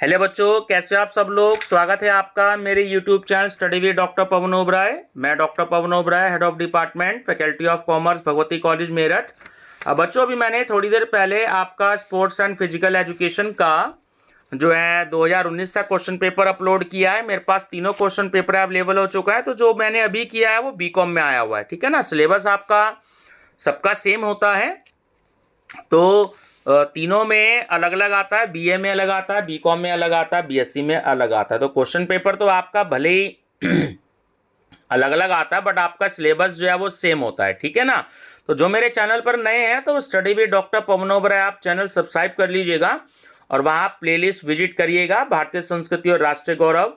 Hello बच्चों, कैसे हो आप सब लोग। स्वागत है आपका मेरे YouTube channel study with doctor Pavan Oberoi. मैं doctor Pavan Oberoi, head of department faculty of commerce, Bhagwati college Meerut. अब बच्चों, अभी मैंने थोड़ी देर पहले आपका स्पोर्ट्स एंड फिजिकल एजुकेशन का जो है 2019 का क्वेश्चन पेपर अपलोड किया है। मेरे पास तीनों क्वेश्चन पेपर अवेलेबल हो चुका है। तो जो मैंने अभी किया है वो बीकॉम में आया हुआ है, ठीक है ना। सिलेबस आपका सबका सेम होता है, तो तीनों में अलग अलग आता है। बीए में अलग आता है, बीकॉम में अलग आता है, बीएससी में अलग आता है। तो क्वेश्चन पेपर तो आपका भले ही अलग अलग आता है, बट आपका सिलेबस जो है वो सेम होता है, ठीक है ना। तो जो मेरे चैनल पर नए हैं तो study with doctor Pavan Oberoi आप चैनल सब्सक्राइब कर लीजिएगा और वहाँ प्लेलिस्ट विजिट करिएगा। भारतीय संस्कृति और राष्ट्रीय गौरव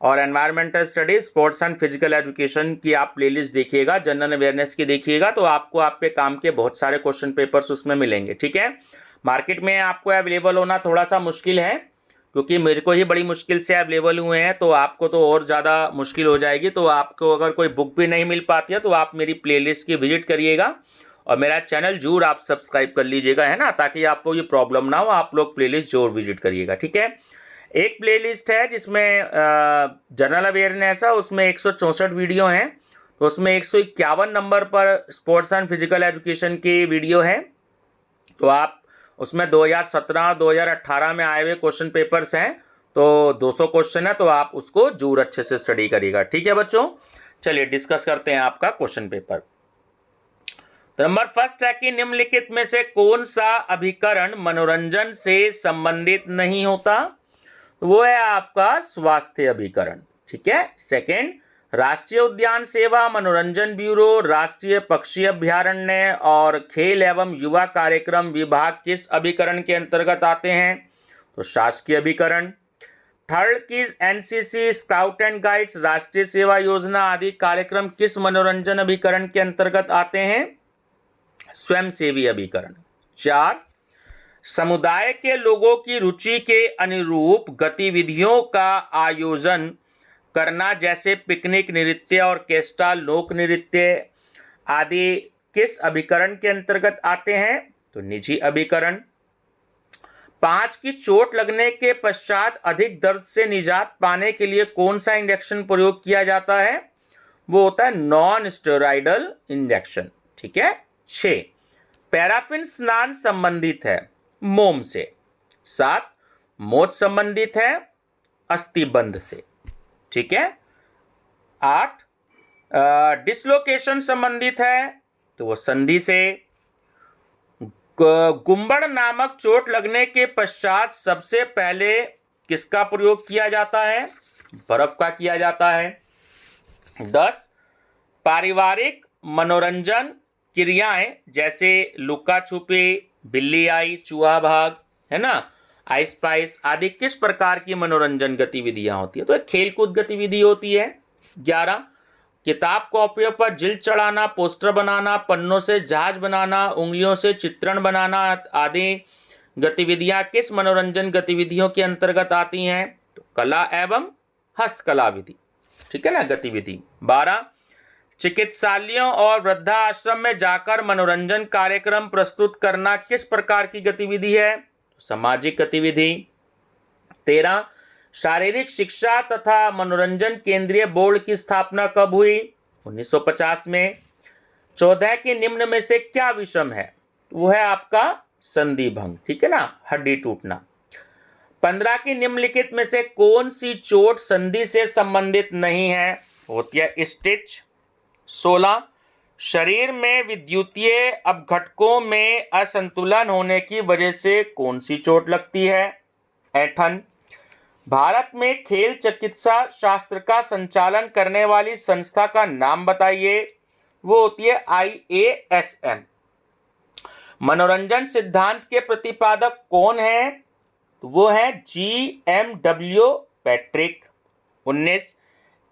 और environmental studies, sports and physical education की आप प्लेलिस्ट देखिएगा, जनरल अवेयरनेस की देखिएगा, तो आपको आपके काम के बहुत सारे क्वेश्चन पेपर्स उसमें मिलेंगे, ठीक है। मार्केट में आपको अवेलेबल होना थोड़ा सा मुश्किल है, क्योंकि मेरे को ही बड़ी मुश्किल से अवेलेबल हुए हैं, तो आपको तो और ज़्यादा मुश्किल हो जाएगी। तो आपको अगर कोई बुक भी नहीं मिल पाती है तो आप मेरी प्लेलिस्ट की विजिट करिएगा और मेरा चैनल जरूर आप सब्सक्राइब कर लीजिएगा, है ना, ताकि आपको ये प्रॉब्लम ना हो। आप लोग प्लेलिस्ट जरूर विजिट करिएगा, ठीक है। एक प्लेलिस्ट है जिसमें जनरल अवेयरनेस है, उसमें 164 वीडियो हैं। तो उसमें 151 नंबर पर स्पोर्ट्स एंड फिजिकल एजुकेशन की वीडियो है। तो आप उसमें 2017 2018 में आए हुए क्वेश्चन पेपर्स हैं, तो 200 क्वेश्चन है, तो आप उसको जरूर अच्छे से स्टडी करिएगा, ठीक है बच्चों। चलिए डिस्कस करते हैं आपका क्वेश्चन पेपर। तो नंबर फर्स्ट है कि निम्नलिखित में से कौन सा अभिकरण मनोरंजन से संबंधित नहीं होता। वो है आपका स्वास्थ्य अभिकरण, ठीक है। सेकंड, राष्ट्रीय उद्यान सेवा, मनोरंजन ब्यूरो, राष्ट्रीय पक्षी अभ्यारण्य और खेल एवं युवा कार्यक्रम विभाग किस अभिकरण के अंतर्गत आते हैं। तो शासकीय अभिकरण। थर्ड, किस एनसीसी, स्काउट एंड गाइड्स, राष्ट्रीय सेवा योजना आदि कार्यक्रम किस मनोरंजन अभिकरण के अंतर्गत आते हैं। स्वयंसेवी अभिकरण। चार, समुदाय के लोगों की रुचि के अनुरूप गतिविधियों का आयोजन करना, जैसे पिकनिक, नृत्य, ऑर्केस्ट्रा, लोक नृत्य आदि किस अभिकरण के अंतर्गत आते हैं। तो निजी अभिकरण। पांच, की चोट लगने के पश्चात अधिक दर्द से निजात पाने के लिए कौन सा इंजेक्शन प्रयोग किया जाता है। वो होता है नॉन स्टेरॉइडल इंजेक्शन, ठीक है। 6, पैराफिन स्नान संबंधित है मोम से। 7, मोच संबंधित है अस्थिबंध से, ठीक है। 8, डिसलोकेशन संबंधित है तो वो संधि से। गुंबड़ नामक चोट लगने के पश्चात सबसे पहले किसका प्रयोग किया जाता है। बर्फ का किया जाता है। 10, पारिवारिक मनोरंजन क्रियाएं, जैसे लुका छुपी, बिल्ली आई, चूहा भाग, है ना, आइस पाइस आदि किस प्रकार की मनोरंजन गतिविधियां होती है। तो एक खेलकूद गतिविधि होती है। 11, किताब कॉपियों पर जिल्द चढ़ाना, पोस्टर बनाना, पन्नों से जहाज बनाना, उंगलियों से चित्रण बनाना आदि गतिविधियां किस मनोरंजन गतिविधियों के अंतर्गत आती हैं। तो कला एवं हस्तकला विधि, ठीक है ना, गतिविधि। 12, चिकित्सालयों और वृद्धाश्रम में जाकर मनोरंजन कार्यक्रम प्रस्तुत करना किस प्रकार की गतिविधि है। सामाजिक गतिविधि। 13, शारीरिक शिक्षा तथा मनोरंजन केंद्रीय बोर्ड की स्थापना कब हुई। 1950 में। 14, के निम्न में से क्या विषम है। वो है आपका संधि भंग, ठीक है ना, हड्डी टूटना। 15, की निम्नलिखित में से कौन सी चोट संधि से संबंधित नहीं है। होती है स्टिच। 16, शरीर में विद्युतीय अपघटकों में असंतुलन होने की वजह से कौन सी चोट लगती है। ऐंठन। भारत में खेल चिकित्सा शास्त्र का संचालन करने वाली संस्था का नाम बताइए। वो होती है IASM। मनोरंजन सिद्धांत के प्रतिपादक कौन है। तो वो है GMW पैट्रिक। 19,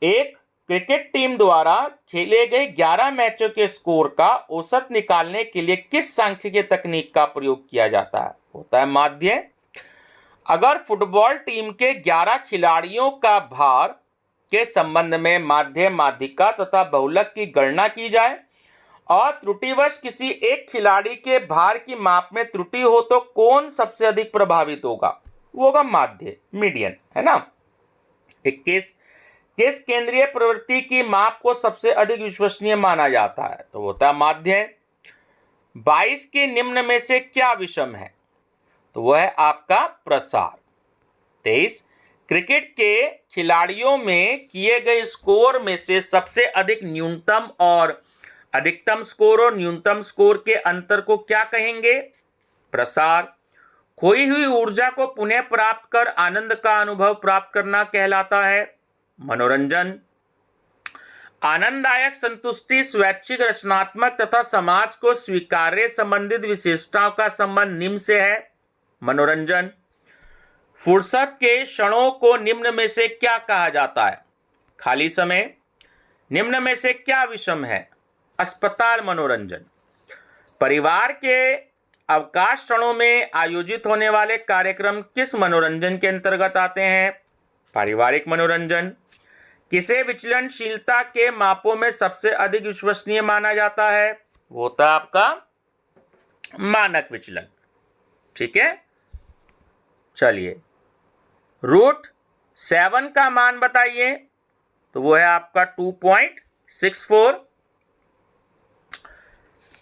एक क्रिकेट टीम द्वारा खेले गए 11 मैचों के स्कोर का औसत निकालने के लिए किस सांख्यिकीय तकनीक का प्रयोग किया जाता है। होता है माध्य। अगर फुटबॉल टीम के 11 खिलाड़ियों का भार के संबंध में माध्य, माध्यिका तथा बहुलक की गणना की जाए और त्रुटिवश किसी एक खिलाड़ी के भार की माप में त्रुटि हो तो कौन सबसे अधिक प्रभावित होगा। वो होगा माध्य, मीडियन, है ना। 21, किस केंद्रीय प्रवृत्ति की माप को सबसे अधिक विश्वसनीय माना जाता है? तो होता है माध्य। 22 के निम्न में से क्या विषम है? तो वह है आपका प्रसार। 23, क्रिकेट के खिलाड़ियों में किए गए स्कोर में से सबसे अधिक न्यूनतम और अधिकतम स्कोर और न्यूनतम स्कोर के अंतर को क्या कहेंगे? प्रसार। खोई हुई ऊर्जा को पुनः प्राप्त कर आनंद का अनुभव प्राप्त करना कहलाता है मनोरंजन। आनंददायक संतुष्टि स्वैच्छिक रचनात्मक तथा समाज को स्वीकार्य संबंधित विशेषताओं का संबंध निम्न से है मनोरंजन। फुर्सत के क्षणों को निम्न में से क्या कहा जाता है? खाली समय। निम्न में से क्या विषम है? अस्पताल मनोरंजन। परिवार के अवकाश क्षणों में आयोजित होने वाले कार्यक्रम किस मनोरंजन के अंतर्गत आते हैं? पारिवारिक मनोरंजन। किसे विचलनशीलता के मापों में सबसे अधिक विश्वसनीय माना जाता है? वो होता है आपका मानक विचलन। ठीक है, चलिए √7 का मान बताइए। तो वो है आपका 2.64।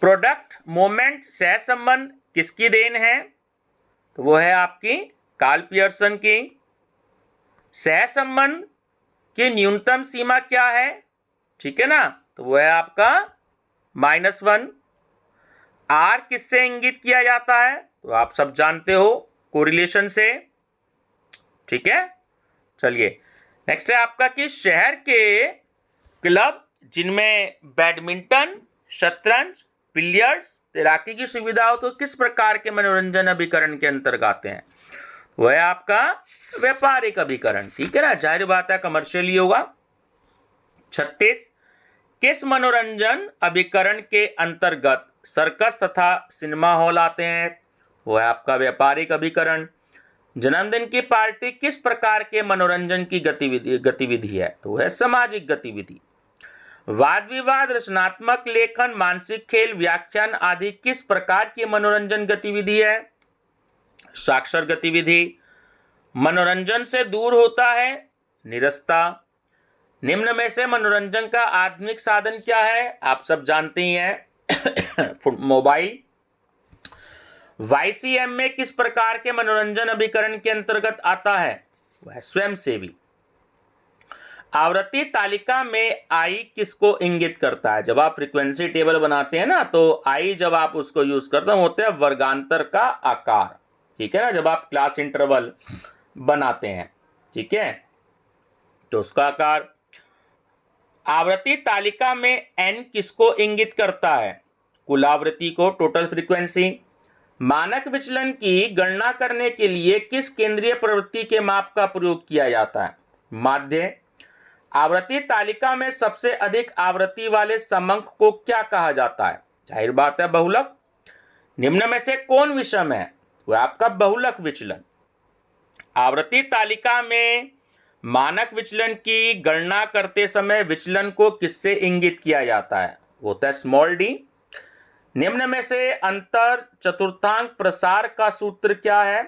प्रोडक्ट मोमेंट सहसंबंध किसकी देन है? तो वो है आपकी कार्ल पियर्सन की। सहसंबंध की न्यूनतम सीमा क्या है? ठीक है ना, तो वो है आपका -1। R किससे इंगित किया जाता है? तो आप सब जानते हो, कोरिलेशन से। ठीक है, चलिए नेक्स्ट है आपका कि शहर के क्लब जिनमें बैडमिंटन, शतरंज, बिलियर्ड्स, तैराकी की सुविधा हो तो किस प्रकार के मनोरंजन अभिकरण के अंतर्गत आते हैं? वह है आपका व्यापारिक अभिकरण। ठीक है ना, जाहिर बात है कमर्शियल ही होगा। 36, किस मनोरंजन अभिकरण के अंतर्गत सर्कस तथा सिनेमा हॉल आते हैं? वो है आपका व्यापारिक अभिकरण। जन्मदिन की पार्टी किस प्रकार के मनोरंजन की गतिविधि है? तो वह है सामाजिक गतिविधि। वाद विवाद, रचनात्मक लेखन, मानसिक खेल, व्याख्यान आदि किस प्रकार की मनोरंजन गतिविधि है? साक्षर गतिविधि। मनोरंजन से दूर होता है नीरसता। निम्न में से मनोरंजन का आधुनिक साधन क्या है? आप सब जानते ही हैं मोबाइल। YCM में किस प्रकार के मनोरंजन अभिकरण के अंतर्गत आता है? वह स्वयंसेवी। आवृत्ति तालिका में I किसको इंगित करता है? जब आप फ्रीक्वेंसी टेबल बनाते हैं ना, तो I जब आप उसको यूज करते हैं होते हैं वर्गांतर का आकार। ठीक है ना, जब आप क्लास इंटरवल बनाते हैं, ठीक है, तो उसका आकार। आवृत्ति तालिका में N किसको इंगित करता है? कुल आवृत्ति को, टोटल फ्रीक्वेंसी। मानक विचलन की गणना करने के लिए किस केंद्रीय प्रवृत्ति के माप का प्रयोग किया जाता है? माध्य। आवृत्ति तालिका में सबसे अधिक आवृत्ति वाले समंक को क्या कहा जाता है? जाहिर बात है बहुलक। निम्न में से कौन विषम है? वह आपका बहुलक विचलन। आवृत्ति तालिका में मानक विचलन की गणना करते समय विचलन को किससे इंगित किया जाता है? वो होता है स्मॉल d। निम्न में से अंतर चतुर्थांक प्रसार का सूत्र क्या है?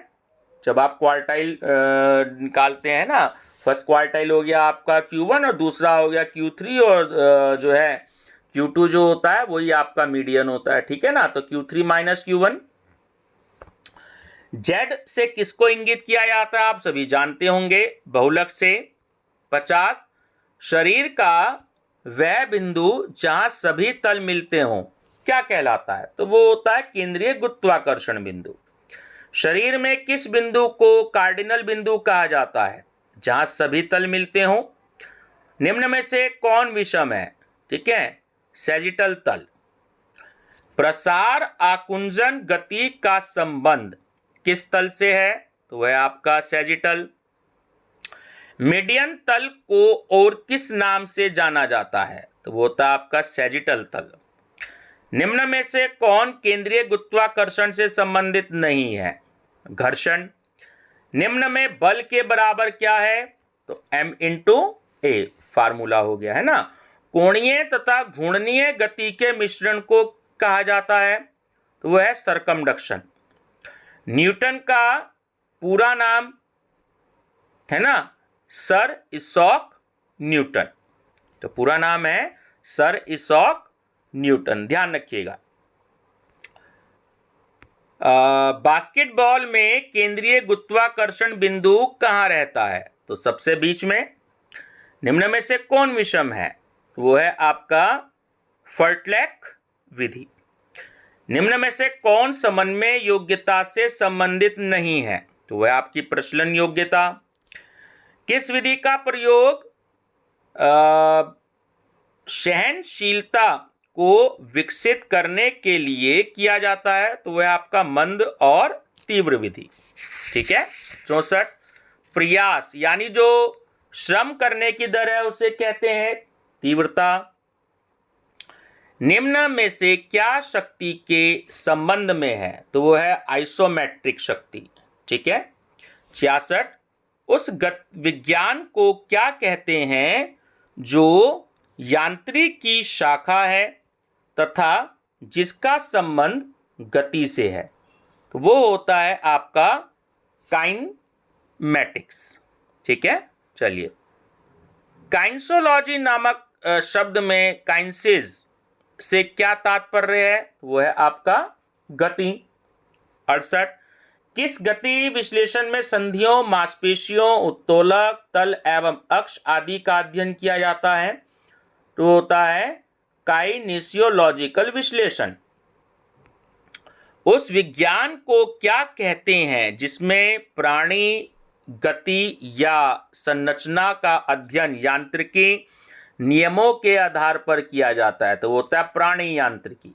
जब आप क्वार्टाइल निकालते हैं ना, फर्स्ट क्वार्टाइल हो गया आपका Q1 और दूसरा हो गया Q3 और जो है Q2 जो होता है वही आपका मीडियन होता है। ठीक है ना, तो Q3 - Q1। Z से किसको इंगित किया जाता है? आप सभी जानते होंगे, बहुलक से। 50, शरीर का वह बिंदु जहां सभी तल मिलते हों क्या कहलाता है? तो वो होता है केंद्रीय गुरुत्वाकर्षण बिंदु। शरीर में किस बिंदु को कार्डिनल बिंदु कहा जाता है? जहां सभी तल मिलते हों। निम्न में से कौन विषम है? ठीक है, सैजिटल तल। प्रसार आकुंचन गति का संबंध किस तल से है? तो वह आपका सैजिटल। मीडियन तल को और किस नाम से जाना जाता है? तो वो होता है आपका सैजिटल तल। निम्न में से कौन केंद्रीय गुरुत्वाकर्षण से संबंधित नहीं है? घर्षण। निम्न में बल के बराबर क्या है? तो M/A फार्मूला हो गया है ना। कोणीय तथा घूर्णनीय गति के मिश्रण को कहा जाता है, तो वह है सरकमडक्शन। न्यूटन का पूरा नाम है ना सर इसॉक न्यूटन। तो पूरा नाम है सर इसॉक न्यूटन, ध्यान रखिएगा। बास्केटबॉल में केंद्रीय गुरुत्वाकर्षण बिंदु कहाँ रहता है? तो सबसे बीच में। निम्न में से कौन विषम है? वो है आपका फर्टलैक विधि। निम्न में से कौन समन्वय योग्यता से संबंधित नहीं है? तो वह आपकी प्रचलन योग्यता। किस विधि का प्रयोग सहनशीलता को विकसित करने के लिए किया जाता है? तो वह आपका मंद और तीव्र विधि। ठीक है। 64 प्रयास यानी जो श्रम करने की दर है उसे कहते हैं तीव्रता। निम्न में से क्या शक्ति के संबंध में है? तो वो है आइसोमेट्रिक शक्ति। ठीक है। 66 उस विज्ञान को क्या कहते हैं जो यांत्रिक की शाखा है तथा जिसका संबंध गति से है? तो वो होता है आपका काइनेमैटिक्स। ठीक है। चलिए, काइनेसोलॉजी नामक शब्द में काइनेसिस से क्या तात्पर्य है? वो है आपका गति। 68 किस गति विश्लेषण में संधियों, मांसपेशियों, उत्तोलक, तल एवं अक्ष आदि का अध्ययन किया जाता है? तो होता है काइनेसियोलॉजिकल विश्लेषण। उस विज्ञान को क्या कहते हैं जिसमें प्राणी गति या संरचना का अध्ययन यांत्रिकी नियमों के आधार पर किया जाता है? तो वो होता है प्राणी यांत्रिकी।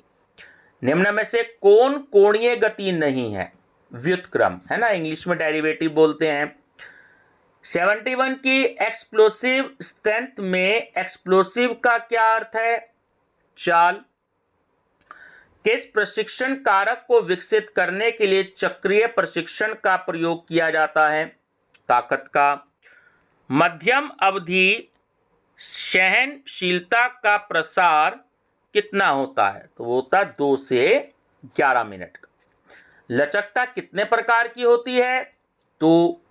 निम्न में से कौन कोणीय गति नहीं है? व्युत्क्रम, है ना, इंग्लिश में डेरिवेटिव बोलते हैं। 71 की एक्सप्लोसिव स्ट्रेंथ में एक्सप्लोसिव का क्या अर्थ है? चाल। किस प्रशिक्षण कारक को विकसित करने के लिए चक्रीय प्रशिक्षण का प्रयोग किया जाता है? ताकत का। मध्यम अवधि सहनशीलता का प्रसार कितना होता है? तो वो होता है 2 से 11 मिनट का। लचकता कितने प्रकार की होती है? तो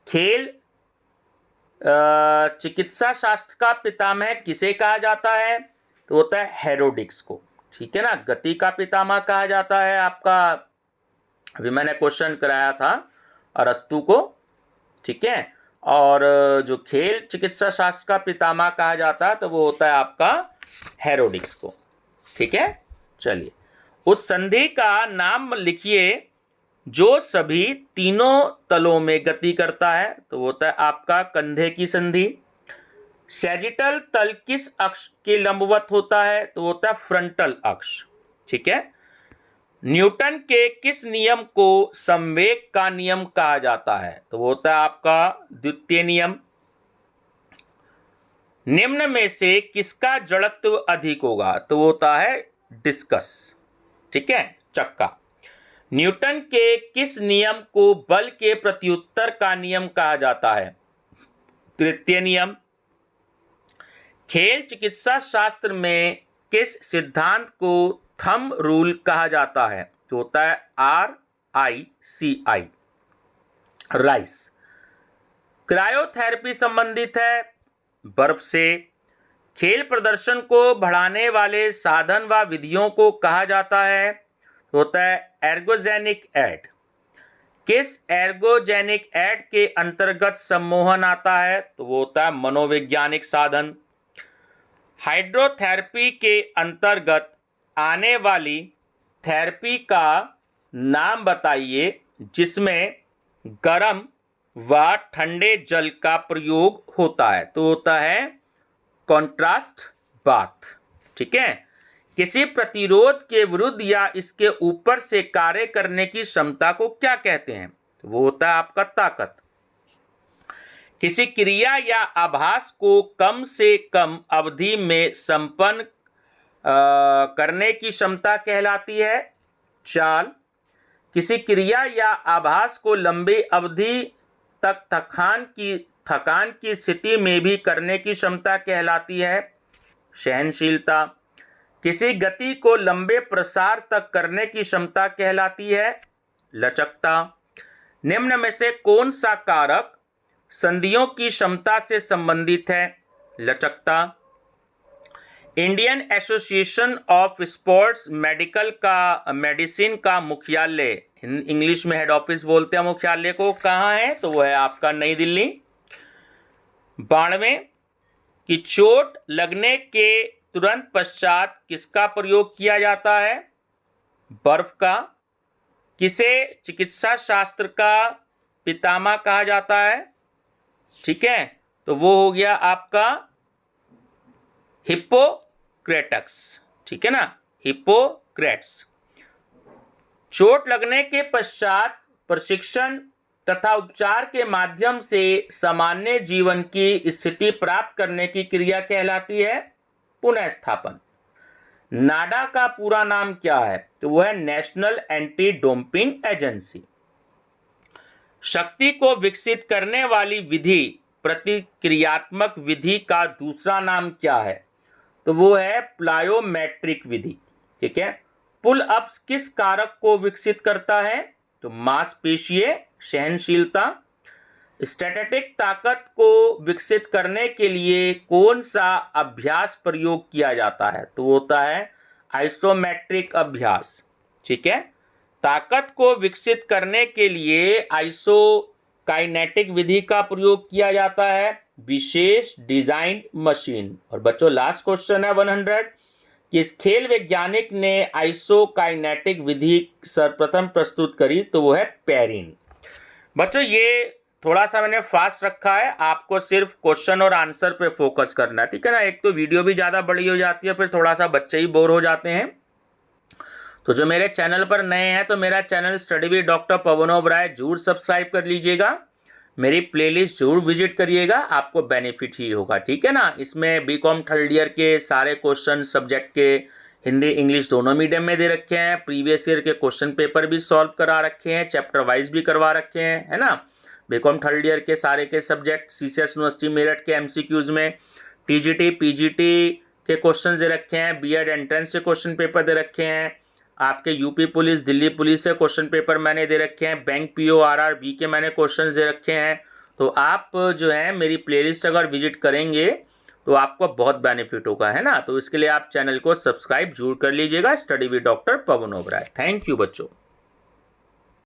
खेल चिकित्सा शास्त्र का पितामह किसे कहा जाता है? तो होता है हेरोडिक्स को। ठीक है ना। गति का पितामह कहा जाता है आपका, अभी मैंने क्वेश्चन कराया था, अरस्तु को। ठीक है। और जो खेल चिकित्सा शास्त्र का पितामह कहा जाता है तो वो होता है आपका हेरोडिक्स को। ठीक है। चलिए, उस संधि का नाम लिखिए जो सभी तीनों तलों में गति करता है। तो वो होता है आपका कंधे की संधि। सैजिटल तल किस अक्ष के लंबवत होता है? तो होता है फ्रंटल अक्ष। ठीक है। न्यूटन के किस नियम को संवेग का नियम कहा जाता है? तो वो होता है आपका द्वितीय नियम। निम्न में से किसका जड़त्व अधिक होगा? तो वो होता है डिस्कस। ठीक है, चक्का। न्यूटन के किस नियम को बल के प्रत्युत्तर का नियम कहा जाता है? तृतीय नियम। खेल चिकित्सा शास्त्र में किस सिद्धांत को थंब रूल कहा जाता है? तो होता है RICI, राइस। क्रायोथेरेपी संबंधित है बर्फ से। खेल प्रदर्शन को बढ़ाने वाले साधन व विधियों को कहा जाता है? तो होता है एर्गोजेनिक ऐड। किस एर्गोजेनिक ऐड के अंतर्गत सम्मोहन आता है? तो वो होता है मनोवैज्ञानिक साधन। हाइड्रोथेरेपी के अंतर्गत आने वाली थेरेपी का नाम बताइए जिसमें गर्म व ठंडे जल का प्रयोग होता है? तो होता है कॉन्ट्रास्ट बाथ। ठीक है। किसी प्रतिरोध के विरुद्ध या इसके ऊपर से कार्य करने की क्षमता को क्या कहते हैं? तो वो होता है आपका ताकत। किसी क्रिया या आभास को कम से कम अवधि में संपन्न करने की क्षमता कहलाती है चाल। किसी क्रिया या आभास को लंबी अवधि तक थकान की स्थिति में भी करने की क्षमता कहलाती है सहनशीलता। किसी गति को लंबे प्रसार तक करने की क्षमता कहलाती है लचकता। निम्न में से कौन सा कारक संधियों की क्षमता से संबंधित है? लचकता। Indian Association of Sports Medicine का मुख्यालय, इंग्लिश में हेड ऑफिस बोलते हैं मुख्यालय को, कहाँ है? तो वो है आपका नई दिल्ली। 92 कि चोट लगने के तुरंत पश्चात किसका प्रयोग किया जाता है? बर्फ का। किसे चिकित्सा शास्त्र का पितामह कहा जाता है? ठीक है, तो वो हो गया आपका हिप्पोक्रेटस। ठीक है ना, हिप्पोक्रेट्स। चोट लगने के पश्चात प्रशिक्षण तथा उपचार के माध्यम से सामान्य जीवन की स्थिति प्राप्त करने की क्रिया कहलाती है पुनः स्थापन। नाडा का पूरा नाम क्या है? तो वह है नेशनल एंटी डोपिंग एजेंसी। शक्ति को विकसित करने वाली विधि प्रतिक्रियात्मक विधि का दूसरा नाम क्या है? तो वो है प्लायोमेट्रिक विधि। ठीक है। पुल अप्स किस कारक को विकसित करता है? तो मांसपेशीय सहनशीलता। स्टैटिक ताकत को विकसित करने के लिए कौन सा अभ्यास प्रयोग किया जाता है? तो होता है आइसोमेट्रिक अभ्यास। ठीक है। ताकत को विकसित करने के लिए आइसोकाइनेटिक विधि का प्रयोग किया जाता है विशेष डिजाइन मशीन। और बच्चों लास्ट क्वेश्चन है 100, किस खेल वैज्ञानिक ने आइसोकाइनेटिक विधि सर्वप्रथम प्रस्तुत करी? तो वो है पेरिन। बच्चों ये थोड़ा सा मैंने फास्ट रखा है, आपको सिर्फ क्वेश्चन और आंसर पे फोकस करना है। ठीक है ना, एक तो वीडियो भी ज़्यादा बड़ी हो जाती है, फिर थोड़ा सा बच्चे ही बोर हो जाते हैं। तो जो मेरे चैनल पर नए हैं तो मेरा channel study with doctor Pavan Oberoi जरूर सब्सक्राइब कर लीजिएगा, मेरी प्लेलिस्ट जरूर विजिट करिएगा, आपको बेनिफिट ही होगा। ठीक है ना, इसमें बीकॉम थर्ड ईयर के सारे क्वेश्चन सब्जेक्ट के हिंदी इंग्लिश दोनों मीडियम में दे रखे हैं, प्रीवियस ईयर के क्वेश्चन पेपर भी सॉल्व करा रखे हैं, चैप्टर वाइज भी करवा रखे हैं, है ना। बीकॉम थर्ड ईयर के सारे के सब्जेक्ट सीसीएस यूनिवर्सिटी मेरठ के एमसीक्यूज में, टीजीटी पीजीटी के क्वेश्चन दे रखे हैं, बीएड एंट्रेंस से क्वेश्चन पेपर दे रखे हैं, आपके यूपी पुलिस दिल्ली पुलिस से क्वेश्चन पेपर मैंने दे रखे हैं, बैंक पीओ आरआरबी के मैंने क्वेश्चन दे रखे हैं। तो आप जो है मेरी प्लेलिस्ट अगर विजिट करेंगे तो आपको बहुत बेनिफिट होगा, है ना। तो इसके लिए आप चैनल को सब्सक्राइब जरूर कर लीजिएगा, study with doctor Pavan Oberoi. Thank you बच्चों।